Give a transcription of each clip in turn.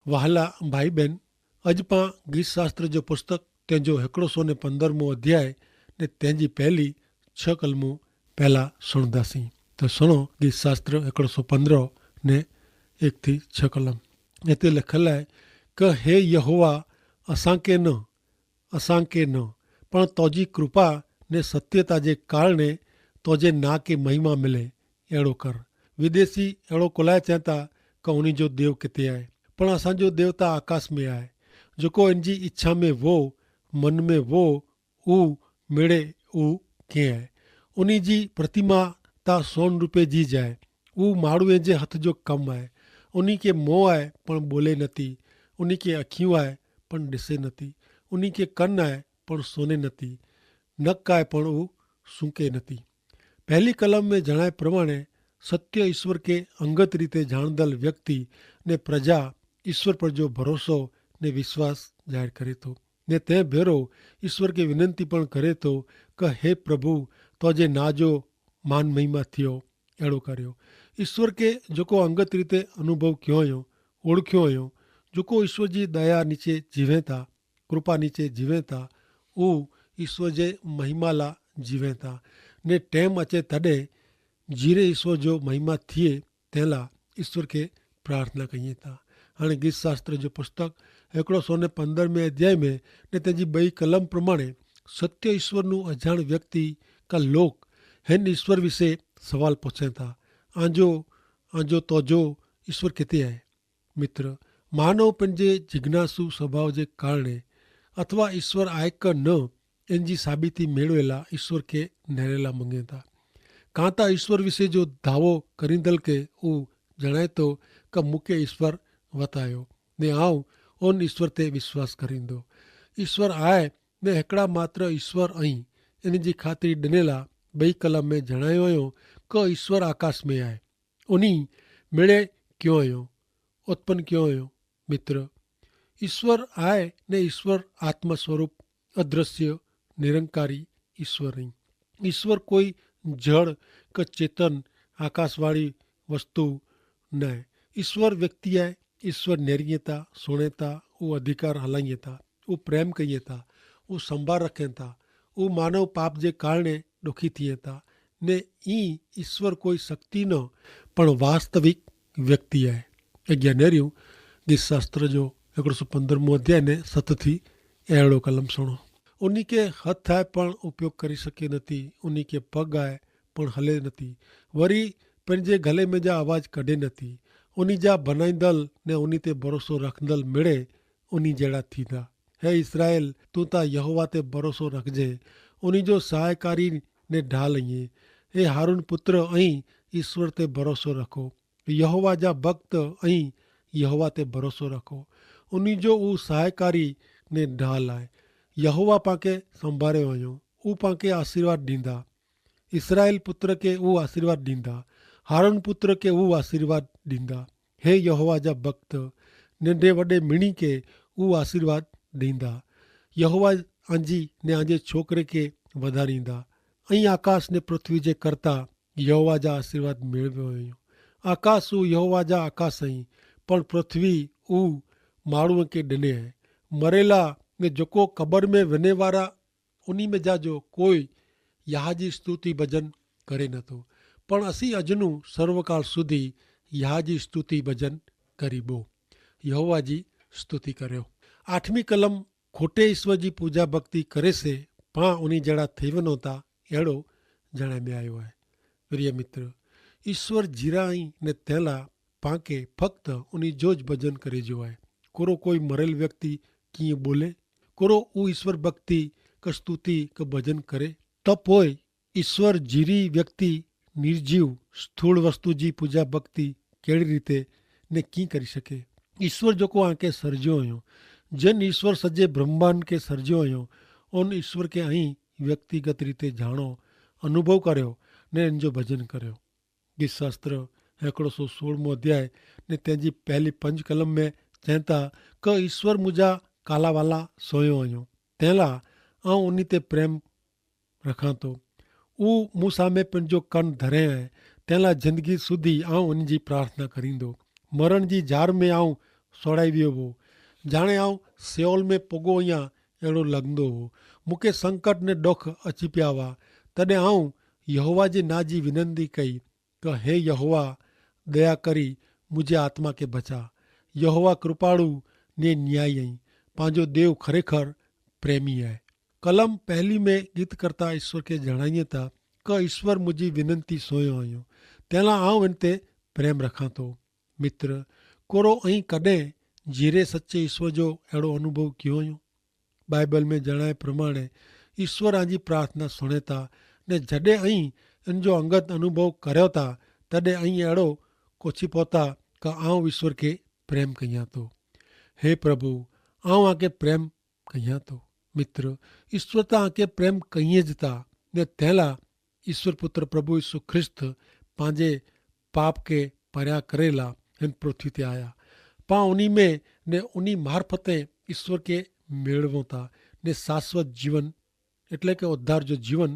वहाला भाई बहन, अॼु पां गीत शास्त्र जो पुस्तक तंहिंजो 115 अध्याय ने तंहिंजी पहली 6 कलमूं पहला सुणंदासीं। त सुणो गीत शास्त्र 115 ने 1 थी 6 कलम। हिते लिखियलु आहे कि हे यहोवा, असांखे न पण तोजी कृपा ने सत्यता जे कारणे तोजे ना खे महिमा मिले अहिड़ो कर। विदेशी अहिड़ो कुलाए चवनि था कि उन जो देव किथे आहे, पण असांजो देवता आकाश में आहे, जेको इन जी इच्छा में वो मन में वो ऊ मिड़े ऊ कीअं आहे। उन जी प्रतिमा ता सोन रुपए जी जाए, ऊ माण्हूअ जे हथ जो कमु आहे। उन खे मुंहुं आहे पण ॿोले नथी, उन खे अखियूं आहे पण ॾिसे नथी, उन खे कन आहे पण सुने नथी, नक आहे पण ऊ सूके नथी। पहली कलम में जणाए प्रमाणे सत्य ईश्वर के अंगत रीते जाणदल व्यक्ति ने प्रजा ईश्वर पर जो भरोसो ने विश्वास जाहिर करे थो ने तंहिं भेरो ईश्वर के विनंती पण करे थो कि हे प्रभु, तोजे ना जो मान महिमा थियो अहिड़ो करियो। ईश्वर के जेको अंगत रीते अनुभव कयो हुयो, ओळखियो हुयो, जेको ईश्वर जी दया नीचे जीवे था, कृपा नीचे जीवे था, ऊ ईश्वर जे महिमा ला जीवे था ने टाइम अचे तॾहिं जीरे ईश्वर जो महिमा थिए तंहिं लाइ ईश्वर के प्रार्थना कयूं था। हाणे गीत शास्त्र जो पुस्तक 115 अध्याय में ने तंहिंजी 2 कलम प्रमाणे सत्य ईश्वरનું અજાણ વ્યક્તિ का लोग हिन ईश्वर विषे सवाल पूछे था, आंजो तोजो ईश्वर किथे आहे। मित्र, मानव पंहिंजे जिज्ञासु स्वभाव जे कारणे अथवा ईश्वर आहे कि न इन जी साबिती मेળવેલા ईश्वर के नेरेला मंगे था। कां त ईश्वर विषे जो दावो करींदल के ऊ जणाए थो कि मूंखे ईश्वर वतायो ने आऊं उन ईश्वर ते विश्वास करींदो। ईश्वर आहे ने हिकिड़ा मात्र ईश्वर ऐं इन जी ख़ातिरी ॾिनल 2 कलम में जणायो हुयो कि ईश्वर आकाश में आहे, उन मिड़े कयो हुयो, उत्पन्न कयो हुयो। मित्र, ईश्वर आहे ने ईश्वर आत्मस्वरूप अदृश्य निरंकारी ईश्वर ऐं ईश्वर कोई जड़ क चेतन आकाशवाणी वस्तु न आहे। ईश्वर व्यक्ति आहे, ईश्वर नेरिए था, सुणे था, वो अधिकार हलाइए था, वो प्रेम कइए था, वो संभाल रखें था, वो मानव पाप जे कारणे दुखी थिए था ने ई ईश्वर कोई शक्ति न पण वास्तविक व्यक्ति आहे। अॻियां नेरियूं गीत शास्त्र जो 115 अध्याय ने 7 थी अहिड़ो कलम सुणो। उन खे हथ आहे पण उपयोग करे सघे नथी, उन खे पग आहे पण हले नथी, वरी पंहिंजे गले में जा आवाज़ कढे नथी। उन जा बनाईंदल ने उन ते भरोसो रखंदल मिड़े उन जहिड़ा थींदा। हे इस्राएल, तूं त यहोवा ते भरोसो रखजे, उन जो सहायकारी ने ढाल ईअं। हे हारून पुत्र ऐं ईश्वर ते भरोसो रखो, यहोवा जा भक्त ऐं यहोवा ते भरोसो रखो, उन जो ऊ सहायकारी ने ढाल आहे। यहोवा पांखे संभारियो हुयो, ऊ पांखे आशीर्वाद ॾींदा। इस्राएल पुत्र के ऊ आशीर्वाद ॾींदा, हारून पुत्र के ऊ आशीर्वाद ॾींदा। हे यहोवा जा भक्त, नंढे वॾे मिणी के ऊ आशीर्वाद ॾींदा। यहोवा आंजी ने आंजे छोकिरे खे वधारींदा ऐं आकाश ने पृथ्वी जे कर्ता यहोवा जा आशीर्वाद मेळवियो हुयो। आकाश ऊ यहोवा जा आकाश ऐं पण पृथ्वी ऊ माण्हूअ खे ॾिने आहे। मरेला ने जेको क़बर में वञे वारा उन में जा जो कोई याह जी स्तुति भजन करे नथो, पण असीं अजनू सर्वकाल सुधी याह जी स्तुति भजन करीबो। यहोवा जी स्तुति करियो। 8वीं कलम खोटे ईश्वर जी पूजा भक्ति करे से पां उन जहिड़ा थी वञो था अहिड़ो जणाए में आयो आहे। प्रिय मित्र, ईश्वर जीराई ने तैला पांखे फक्त उन जो ज भजन करे जो आहे। कोरो कोई मरेल व्यक्ति कीअं बोले, कोरो ऊ ईश्वर भक्ति क स्तुति क भजन करे, त पोइ ईश्वर जीरी व्यक्ति निर्जीव स्थूल वस्तु जी पूजा भक्ति कहिड़ी रीते ने कीअं करी सघे। ईश्वर जेको आंखे सर्जियो हुयो, जिन ईश्वर सॼे ब्रह्मांड खे सर्जियो हुयो, उन ईश्वर खे ऐं व्यक्तिगत रीते जाणो, अनुभव करियो ने इन जो भजन करियो। गीत शास्त्र 116 अध्याय ने तंहिंजी पहली 5 कलम में चवनि था कि ईश्वर मुंहिंजा काला वाला सोयो हुयो, तंहिं लाइ आउं उन ते प्रेम रखां थो। ऊ मूं साम्हूं पंहिंजो कन धरे आहे, तंहिं लाइ ज़िंदगी सुधी आउं उन जी प्रार्थना करींदो। मरण जी जार में आउं सोड़ाई वियो हो। जाने आऊं सियोल में पुगो अयां अहिड़ो लॻंदो हो। मूंखे संकट ने ॾुख अची पिया हुआ। तॾहिं आऊं यहोवा जे नां जी विनंती कई कि हे यहोवा, दया करी मुंहिंजे आत्मा खे बचा। यहोवा कृपाणु ने न्यायी आई। पंहिंजो देव खरेखर प्रेमी आहे। कलम पहली में गीतकर्ता ईश्वर खे जणाइए था कि ईश्वर मुंहिंजी विनंती सोयो आहियो, तंहिं आऊं इन ते प्रेम रखां थो। मित्र, कोरो ऐं कॾहिं जीरे सचे ईश्वर जो अहिड़ो अनुभव कयो हुयो? बाइबल में जणाए प्रमाणे ईश्वर जी प्रार्थना सुणे था ने जॾहिं ऐं इन जो अंगत अनुभव करियो था तॾहिं ऐं अहिड़ो कोची पहुता कि आऊं ईश्वर खे प्रेम कयां थो। हे प्रभु, आऊं आके प्रेम कयां थो। मित्र, ईश्वर त आके प्रेम कईं ज था ने तंहिं ईश्वर पुत्र प्रभु यीशु ख्रिस्त पंहिंजे पाप खे परियां करे ला हिन पृथ्वी ते आया। पां उन्ही में ने उन्ही मार्फते ईश्वर के मेळवूं था ने शाश्वत जीवन એટલે કે ઉદ્ધાર जो जीवन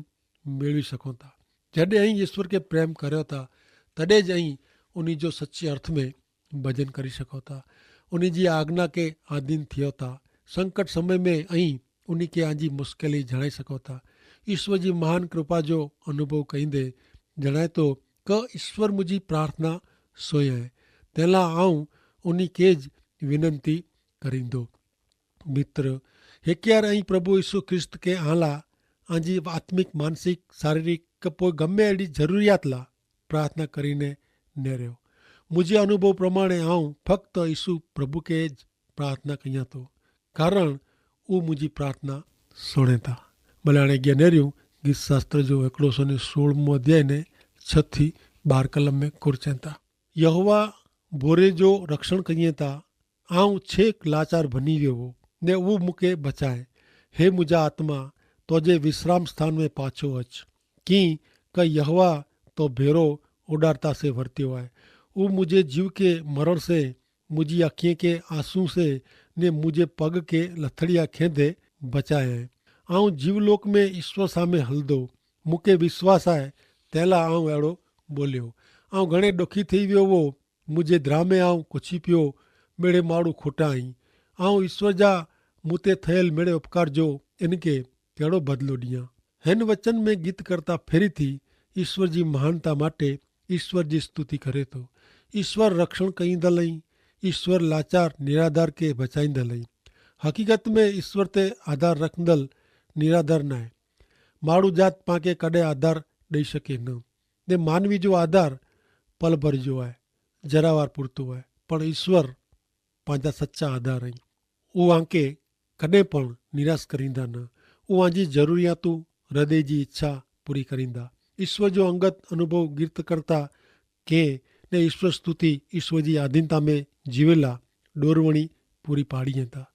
મેળવી શકો था। जॾहिं અહીં ईश्वर के प्रेम કર્યો था तॾहिं જ અહીં उन्ही जो सच्चे अर्थ में भजन करी सको था। उन्ही जी आज्ञा के आधीन थियो था। संकट समय में અહીં उन्ही के आजी मुश्किली जणाई सको था। ईश्वर जी महान कृपा जो अनुभव कईंदे जणाए तो कि ईश्वर मुंहिंजी प्रार्थना सोया है, तंहिं आऊं उन्ही के ज विनंती करींदो। मित्र, हेकियार ऐं प्रभु यीशु ख्रिस्त के आला आजी आत्मिक, मानसिक, शारीरिक કે કોઈ ગમે એડી જરૂરિયાત લા પ્રાર્થના કરીને નેર્યો। મુજે અનુભવ પ્રમાણે આવું ફક્ત ઈસુ પ્રભુ કે જ પ્રાર્થના કયા તો, કારણ वो मुझी प्रार्थना सुने था। भले अॻियां नेरियूं गीत शास्त्र जो 116 अध्याय ने 6 થી 12 कलम में कुरचनि था। यहोवा बोरे जो रक्षण कईं था, आऊं छेक लाचार बनी वियो हो ने वो मूंखे बचाए। हे मुंहिंजा आत्मा, तोजे विश्राम स्थान में पाछो अच। की क यहोवा तो भेरो उडारता से वर्तियो है। वो मुझे जीव के मरण से, मुझी अखियों के आंसू से ने मुझे पग के लथड़िया खेदे बचाए है। आऊं जीवलोक में ईश्वर सामे हलदो, मूंखे विश्वास है तैला आऊं अहिड़ो बोलियो। आऊं घणे ॾुखी थी वियो हो, मुझे द्रामे आऊं कुछी पियो, मेड़े माण्हू खोटा आहीं। आऊं ईश्वर जा मूंते थियल मेड़े उपकार जो इनके कहिड़ो बदिलो ॾियां। हिन वचन में गीत करता फेरी थी ईश्वर जी महानता माटे ईश्वर जी स्तुति करे तो। ईश्वर रक्षण कईंदल आई, ईश्वर लाचार निराधार के बचाईंदल आई। हकीकत में ईश्वर ते आधार रखंदल निराधार न आहे। माण्हू जात पाके कॾहिं आधार ॾेई सके न, ने मानवी जो आधार पल भर जो आहे, जरावार पूरतो आहे, पण ईश्वर पंहिंजा सच्चा आधार आहिनि। उहे आंके कॾहिं पण निराश करींदा न। उहे आंजी ज़रूरियातूं, हृदय जी इच्छा पूरी करींदा। ईश्वर जो अंगत अनुभव गीत करता के ने ईश्वर स्तुति ईश्वर जी आधीनता में जीवेला डोरवणी पूरी पाड़ीए था।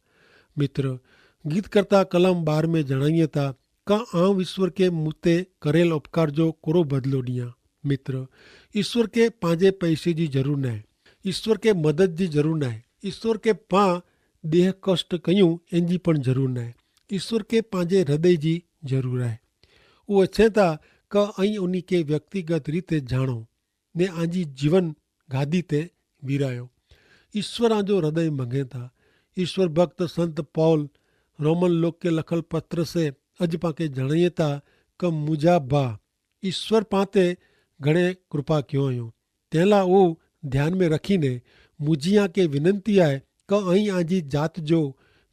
मित्र, गीत करता कलम 12 में जणाइए था का आऊं ईश्वर के मूते करेल उपकार जो कोरो बदलो ॾियां। मित्र, ईश्वर के पंहिंजे पैसे जी ज़रूर न आहे, ईश्वर के मदद जी ज़रूर न आहे, ईश्वर के पां देह कष्ट कयूं इन जी पण ज़रूर न आहे। ईश्वर के पंहिंजे हृदय जी ज़रूर आहे। उहो इच्छे था क ऐं उन्ही के व्यक्तिगत रीते जाणो ने आंजी जीवन गादी ते वीरायो। ईश्वर आंजो हृदय मंगे था। ईश्वर भक्त संत पौल रोमन लोक के लखल पत्र से अज पाके जणाइए था क मुंहिंजा भाउ, ईश्वर पाते घणे कृपा कयो हुयो, तंहिंला उहो ध्यान में रखीने मुंहिंजी के विनंती आहे क ऐं आंजी जात जो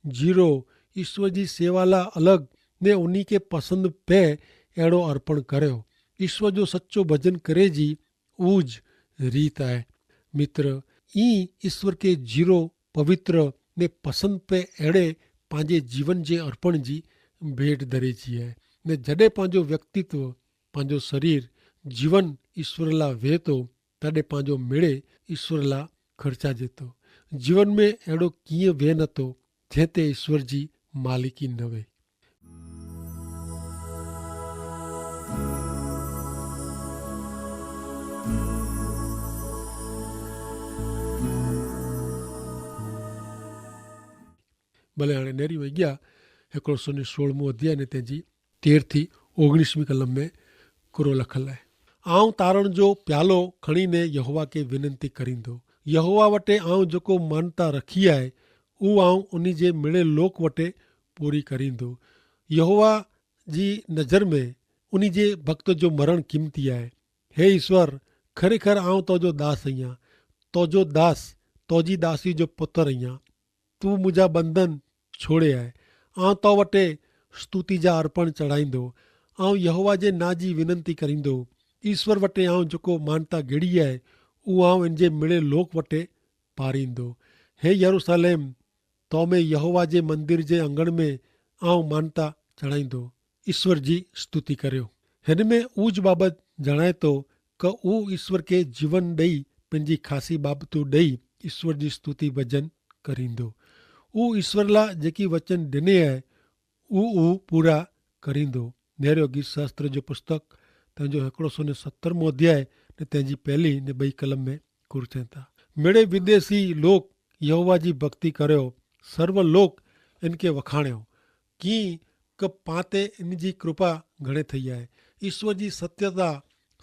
जीरो ईश्वर जी सेवा ला अलग ने उन्ही के पसंद पे अहिड़ो अर्पण करियो। ईश्वर जो सच्चो भजन करे जी उज रीत आहे। मित्र, ई ईश्वर के जीरो पवित्र ने पसंद पे अहिड़े पंहिंजे जीवन जे अर्पण जी भेट धरे जी आहे। ने जॾहिं पंहिंजो व्यक्तित्व, पंहिंजो शरीर, जीवन ईश्वर ला वेहे थो तॾहिं पंहिंजो मिड़े ईश्वर ला ख़र्चाजे थो। जीवन में अहिड़ो कीअं वेहे नथो जंहिं ते ईश्वर जी मालिकी न वे। भले हाणे नेरी वही गया 116 अध्याय ने तंहिंजी 13 થી 19 कलम में कुरो लखल है। आऊं तारण जो प्यालो खणी ने यहोवा के विनंती करींदो, यहोवा वटे आऊं जेको मानता रखी आहे उहो आऊं उन जे मिड़े लोक वटे पूरी करींदो। यहोवा जी नज़र में उन जे भक्त जो मरण क़ीमती आहे। हे ईश्वर, खरेखर आऊं तुंहिंजो दास आहियां, तुंहिंजो दास, तुंहिंजी दासी जो पुत्र आहियां। तूं मुंहिंजा बंधन छोड़े आहे। आऊं तो वटे स्तुति जा अर्पण चढ़ाईंदो। आऊं यहोवा जे नां जी विनंती करींदो। ईश्वर वटे आऊं जेको मानता गिड़ी आहे उहो आऊं इन जे मिड़े लोक वटे पारींदो। हे यरूशलेम, तो में यहोवा जे मंदिर जे अंगण में आऊं मानता चढ़ाईंदो। ईश्वर जी स्तुति करियो। हिन में ऊज बाबति जणाए थो कि उहो ईश्वर खे जीवन ॾेई पंहिंजी ख़ासी बाबतूं ॾेई ईश्वर जी स्तुति भॼन करींदो। उहो ईश्वर लाइ जेकी वचन ॾिने आहे उहो पूरा करींदो। नेरियो गीत शास्त्र जो पुस्तक तंहिंजो 170 अध्याय ने तंहिंजी पहली ने 2 कलम में कुर थियनि था। मिड़े विदेशी लोक यहोवा जी भक्ति करियो, सर्व लोक इनके वखाणियो। कीअं कि पाते इन जी कृपा घणे थी आहे। ईश्वर जी सत्यता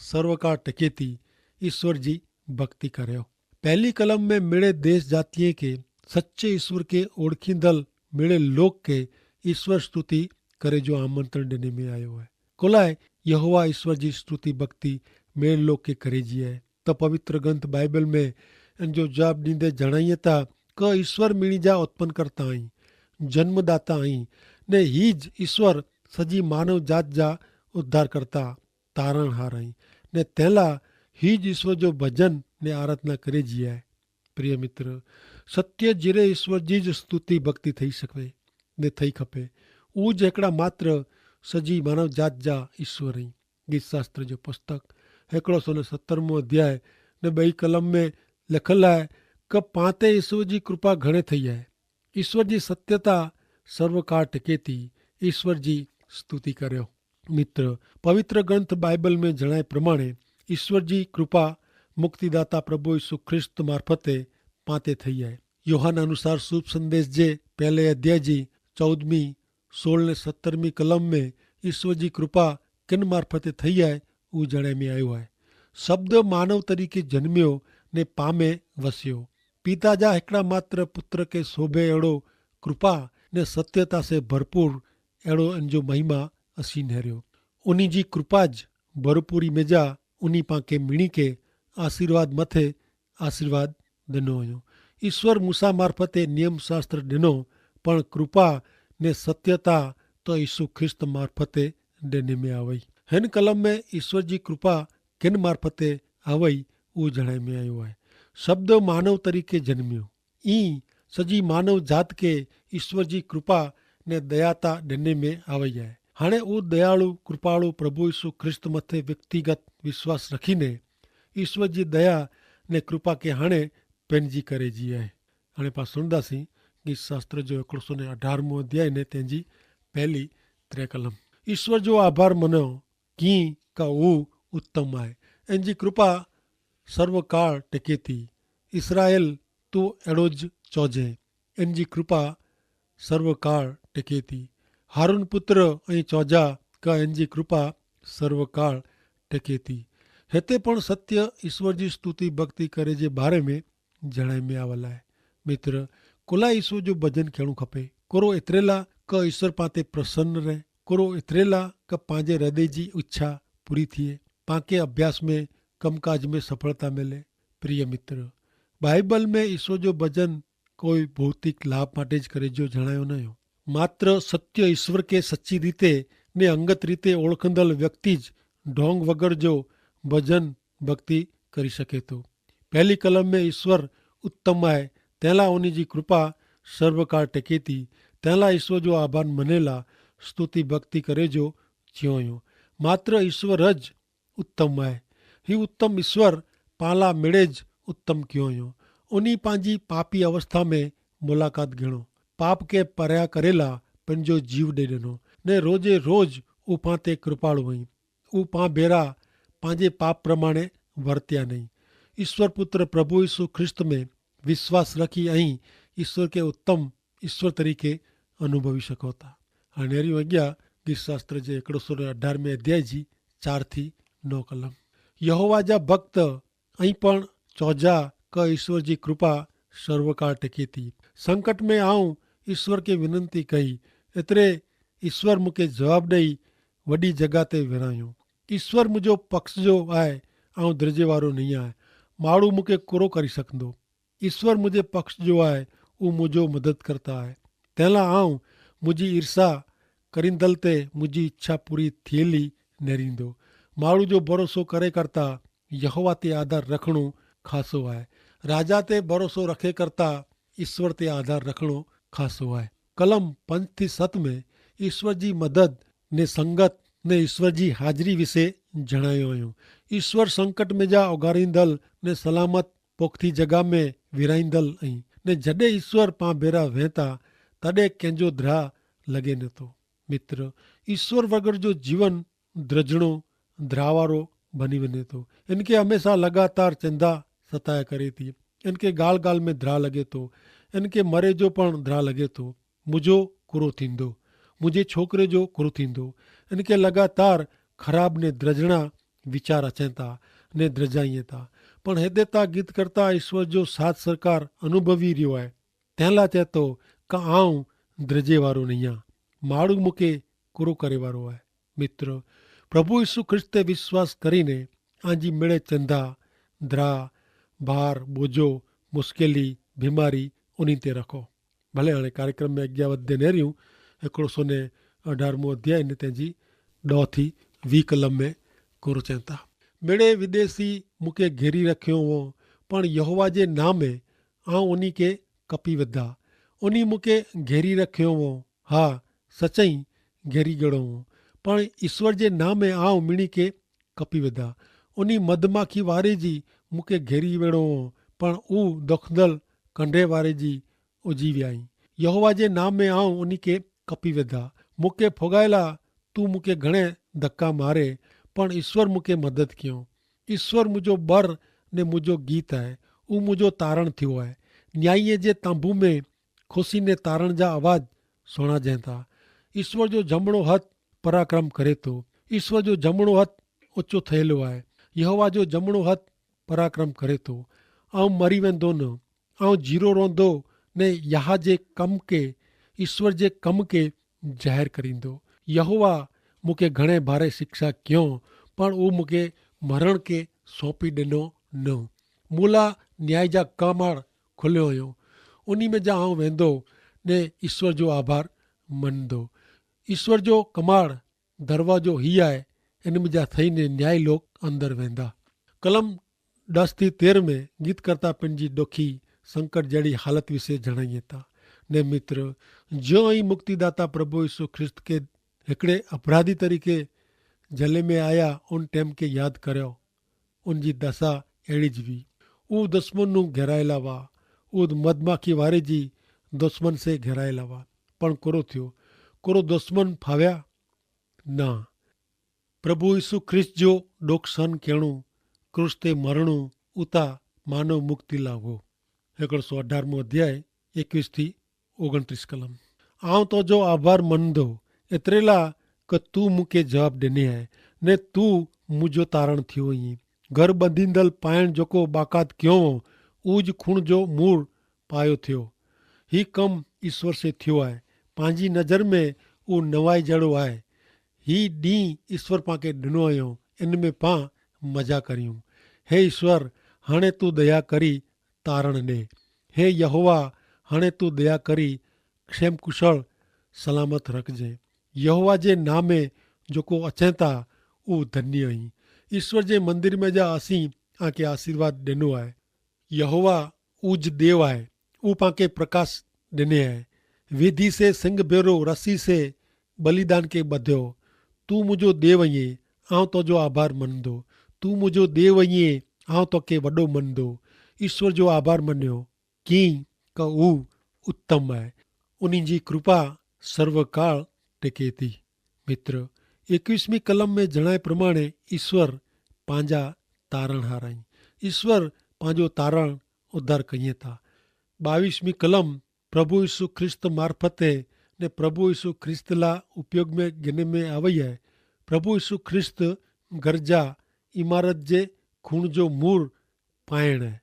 सर्वकार टिके थी। ईश्वर जी भक्ति करियो। पहली कलम में मिड़े देश जातीअ के सच्चे ईश्वर के ओळखींदल मिड़े लोक के ईश्वर स्तुति करे जो आमंत्रण ॾिने में आयो आहे। कुलाए यहोवा ईश्वर जी स्तुति भक्ति मेड़ लोक के करे जी आहे। त पवित्र ग्रंथ बाइबल में इन जो जवाब ॾींदे जणाइए था कि ईश्वर मिणी जा उत्पन्न करता आहीं, जन्मदाता आहीं ने हीज ईश्वर सजी मानव जात जा उद्धार करता तारणहार आहीं ने तंहिंला हीज ईश्वर जो भजन ने आराधना करे जी आहे। प्रिय मित्र, सत्य जिरे ईश्वर जी ज स्तुति भक्ति थी सघे ने थी खपे। उहो ज हिकिड़ा मात्र सजी मानव जात जा ईश्वर आहीं। गीत शास्त्र जो पुस्तक 170 अध्याय ने 2 कलम में लिखल आहे कि पाते ईश्वर जी कृपा घणे थी आहे। ईश्वर जी सत्यता सर्वकार टिके थी। ईश्वर जी स्तुति करियो। मित्र, पवित्र ग्रंथ बाइबल में जणाए प्रमाणे ईश्वर जी कृपा मुक्तिदाता प्रभु यीशु ख्रिस्त मार्फते पाते थी आहे। यूहन अनुसार शुभ संदेश जे पहले अध्याय जी 14वीं 16 ने 17वीं कलम में ईश्वर जी कृपा किन मार्फते थी आहे उहो जणे में आयो आहे। शब्द मानव तरीके जन्मियो ने पामे वसियो। पिता जा हिकिड़ा मात्र पुत्र के शोभे अहिड़ो कृपा ने सत्यता से भरपूर अहिड़ो इन जो महिमा असी नहरियो। उन्ही जी कृपाज भरपूरी में जा उन्ही पाके मिणी के आशीर्वाद मथे आशीर्वाद ॾिनो हुयो। ईश्वर मूसा मार्फते नियम शास्त्र ॾिनो, पण कृपा ने सत्यता तो यीशु ख्रिस्त मार्फते ॾिने में आवई। हिन कलम में ईश्वर जी कृपा किन मार्फते आवई उहो जणाए में आयो आहे। शब्द मानव तरीके जन्मियो। ई सजी मानव जात के ईश्वर जी कृपा ने दयाता ॾिने में आवई आहे। हाणे उहो दयालु कृपालु प्रभु यीशु ख्रिस्त मथे व्यक्तिगत विश्वास रखीने ईश्वर जी दया ने कृपा के हाणे पंहिंजी करे जी आहे। हाणे पाण सुणंदासीं गीत शास्त्र जो 118 अध्याय ने तंहिंजी पहली 3 कलम। ईश्वर जो आभार मनो कीअं का उहो उत्तम आहे। इन जी कृपा सर्वकाल टिके थी। इसराइल तूं अहिड़ो ज चौजे, इन जी कृपा सर्वकाल टिके थी। हारून पुत्र ऐं चौजा का इन जी कृपा सर्वकाल टिके थी। हिते पण सत्य ईश्वर जी स्तुति भक्ति करे जे बारे में जणाए में आवल आहे। मित्र, कुला ईश्वर जो भजन करणो खपे। कुरो एतिरे ला क ईश्वर पाते प्रसन्न रहे। कुरो एतिरे ला क पंहिंजे हृदय जी इच्छा पूरी थिए, पाके अभ्यास में कमकाज में सफलता मिले। प्रिय मित्र, बाइबल में ईश्वर जो भजन कोई भौतिक लाभ माटे ज करे जो जणायो न हो। मात्र सत्य ईश्वर के सच्ची रीते ने अंगत रीते ओळखंदल व्यक्ति ज ढोंग वगर जो भजन भक्ति करी सके तो। पहली कलम में ईश्वर उत्तम आहे, तंहिंला उन जी कृपा सर्वकाल टिके थी। तंहिंला ईश्वर जो आभार मनेला स्तुति भक्ति करे जो चियो हुयो। मात्र ईश्वर ज उत्तम आहे। ही उत्तम ईश्वर पाला मिड़े ज उत्तम कियो हुयो। उन्ही पंहिंजी पापी अवस्था में मुलाक़ात गिणो, पाप के परिया करेला पंहिंजो जीव ॾेई ॾिनो ने रोजे रोज ऊ पां ते कृपालु हुई। ऊ पां भेरा पंहिंजे पाप प्रमाणे वर्तिया नहीं। ईश्वर पुत्र प्रभु यीशु ख्रिस्त में विश्वास रखी ऐं ईश्वर के उत्तम ईश्वर तरीके अनुभवी सघो था। हाणे अहिड़ी अॻियां गीत शास्त्र जे 118 अध्याय जी 4 थी 9 कलम। यहोवा जा भक्त ऐं पण चौजा क ईश्वर जी कृपा सर्वकाल टिकी थी। संकट में आऊं ईश्वर के विनंती कई, एतिरे ईश्वर मूंखे जवाब ॾेई वॾी जॻह ते विरायूं। ईश्वर मुंहिंजो पक्ष जो आहे, ऐं द्रिजे वारो नहीं आहे। माण्हू मूंखे कुरो करी सघंदो, ईश्वर मुंहिंजे पक्ष जो आहे, उहो मुंहिंजो मदद करता आहे। तंहिं लाइ आऊं मुंहिंजी ईर्षा करींदल ते मुंहिंजी इच्छा पूरी थियली नेरींदो। माण्हू जो भरोसो करे करता यहोवा ते आधार रखणो ख़ासो आहे। राजा ते भरोसो रखे करता ईश्वर ते आधार रखणो ख़ासो आहे। कलम 5-7 में ईश्वर जी मदद ने संगत ने ईश्वर जी हाज़री विશે જણાયો हुयो। ईश्वर संकट में जा उगारींदल ने सलामत पोखती जगह में विराईंदल ऐं ने जॾहिं ईश्वर पां भेरा वेहता तॾहिं कंहिंजो द्राह लॻे नथो। मित्र, ईश्वर वग़ैरह जो जीवन द्रजणो द्राह वारो बनी वञे थो। इनके हमेशा लगातार चिंता सताया करे थी। इनके ॻाल्हि ॻाल्हि में द्राह लॻे थो। इनके मरे जो पण द्राह लॻे थो। मुंहिंजो कुरो थींदो, मुंहिंजे छोकिरे जो कुरो थींदो। इनके लगातार ख़राब ने द्रजणा वीचार अचनि था ने द्रजाइनि था। पण हेॾे था गीत करता ईश्वर जो साथ सरकार अनुभवी रहियो आहे। तंहिं लाइ चए थो का आऊं द्रजे वारो नहीं आहियां, माण्हू मूंखे कुरो करे वारो आहे। मित्र, प्रभु यीशु ख्रिस्त ते विश्वास કરીને आंजी मिड़े चिंता द्राह भार बोझो मुश्किली बीमारी उन्हीं ते रखो। भले हाणे कार्यक्रम में अॻियां वधंदे नेरियूं 118 अध्याय इन तंहिंजी 10 थी 20 कलम में कुरो चवनि था। मिड़े विदेशी मूंखे घेरी रखियो हो, पण यहोवा जे नामे आऊं उन्ही खे कपी विधा। उन्ही मूंखे घेरी रखियो हो, हा सचई घेरी गड़ो हो, पण ईश्वर जे नामे आऊं मिणी खे कपी विधा। उन्ही मधमाखी वारे जी मूंखे घेरी वेड़ो हो, पण ऊ दुखदल कंडे वारे जी उजी वियाई। यहोवा जे नाम में आऊं उन्ही खे कपी विधा। मूंखे फुगायला तूं मूंखे घणे धक्का मारे, पण ईश्वर मूंखे मदद कयो। ईश्वर मुंहिंजो बर ने मुंहिंजो गीत आहे, ऊ मुंहिंजो तारण थियो आहे। न्यायीअ जे तांबू में खुशी ने तारण जा आवाज़ सुणाजनि था। ईश्वर जो जमणो हथ पराक्रम करे थो। ईश्वर जो जमणो हथ ऊचो थियलु आहे। यहोवा जो जमणो हथ पराक्रम करे थो। ऐं मरी वेंदो न, ऐं जीरो रहंदो ने यहा जे कम के ईश्वर जे कम के ज़ाहिर करींदो। यहोवा मूंखे घणे भारे शिक्षा कयो, पण उहो मूंखे मरण के सौंपी ॾिनो न। मूला न्याय जा कमाड़ खुलियो हुयो, उन्ही में जा आऊं वेंदो ने ईश्वर जो आभार मञंदो। ईश्वर जो कमाड़ दरवाजो ही आहे, इन में जा थई ने न्याय लोक अंदर वेंदा। कलम 10-13 में गीत करता पंहिंजी ॾुखी संकट जहिड़ी हालत विषय जणाइनि था। ने मित्र, जो ई मुक्तिदाता प्रभु यीशु ख्रिस्त के हिकिड़े अपराधी तरीक़े जले में आया उन टाइम के यादि करियो। उनजी दशा अहिड़ी ज हुई। उहो दुश्मन घेरायला हुआ, उहो मधमाखी वारे जी दुश्मन से घेरायला हुआ, पण कुरो थियो। कुरो दुश्मन फाव्या ना। प्रभु यीशु ख्रिस्त जो ॾोख सहन करणो, क्रूस ते मरणो, उता मानव मुक्ति लाभो। 118 अध्याय 21-29 कलम। आऊं तो जो आभार मञंदो एतिरे लाइ क तूं मूंखे जवाबु ॾिने आहे ने तूं मुंहिंजो तारण थियो हुई। घर ॿंधींदल पाइण जेको बाक़ात कयो हो, उज खूण जो मूड़ पायो थियो। ही कमु ईश्वर से थियो आहे। पंहिंजी नज़र में उहो नवाई जहिड़ो आहे। ही ॾींहुं ईश्वर पांखे ॾिनो हुयो, इन में पां मज़ा करियूं। हे ईश्वर, हाणे तूं दया करी तारण ॾे। हे यहोवा, हाणे तूं दया करी क्षेम कुशल सलामत रखिजे। यहोवा जे नामे जेको अचनि था उहो धन्य हुई। ईश्वर जे मंदिर में जा असीं आके आशीर्वाद ॾिनो आहे। यहोवा उज देव आहे, उहो पांखे प्रकाश ॾिने आहे। विधि से सिंग भेरो रस्सी से बलिदान के ॿधियो। तूं मुंहिंजो देव आहीं, आउं तुंहिंजो आभार मञंदो। तूं मुंहिंजो देव आहीं, आउं तोखे वॾो मञंदो। ईश्वर जो आभार मञियो कीअं क हू उत्तम आहे, उन्ही जी कृपा सर्वकाल टिके थी। मित्र, 21वीं कलम में जणाए प्रमाणे ईश्वर पंहिंजा तारण हाराई। ईश्वर पंहिंजो तारण उद्धार कईं था। 22वीं कलम प्रभु यीशु ख्रिस्त मार्फते ने प्रभु यीशु ख्रिस्त ला उपयोग में गिने में आवई है। प्रभु यीशु ख्रिस्त गर्जा इमारत जे खूण जो मूर पाइण है।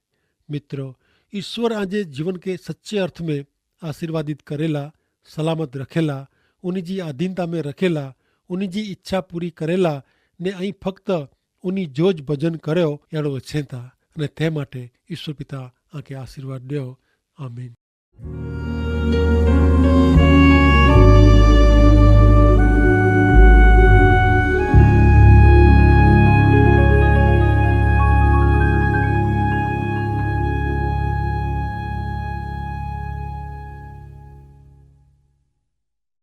मित्रों, ईश्वर आजे जीवन के सच्चे अर्थ में आशीर्वादित करेला, सलामत रखेला, उन्हीं जी आधीनता में रखेला, उन्हीं जी इच्छा पूरी करेला ने અહીં ફક્ત ઉની જોજ ભજન કર્યો એડો ઈચ્છે તા અને તે માટે ઈશ્વર પિતા આકે આશીર્વાદ દ્યો. આમીન.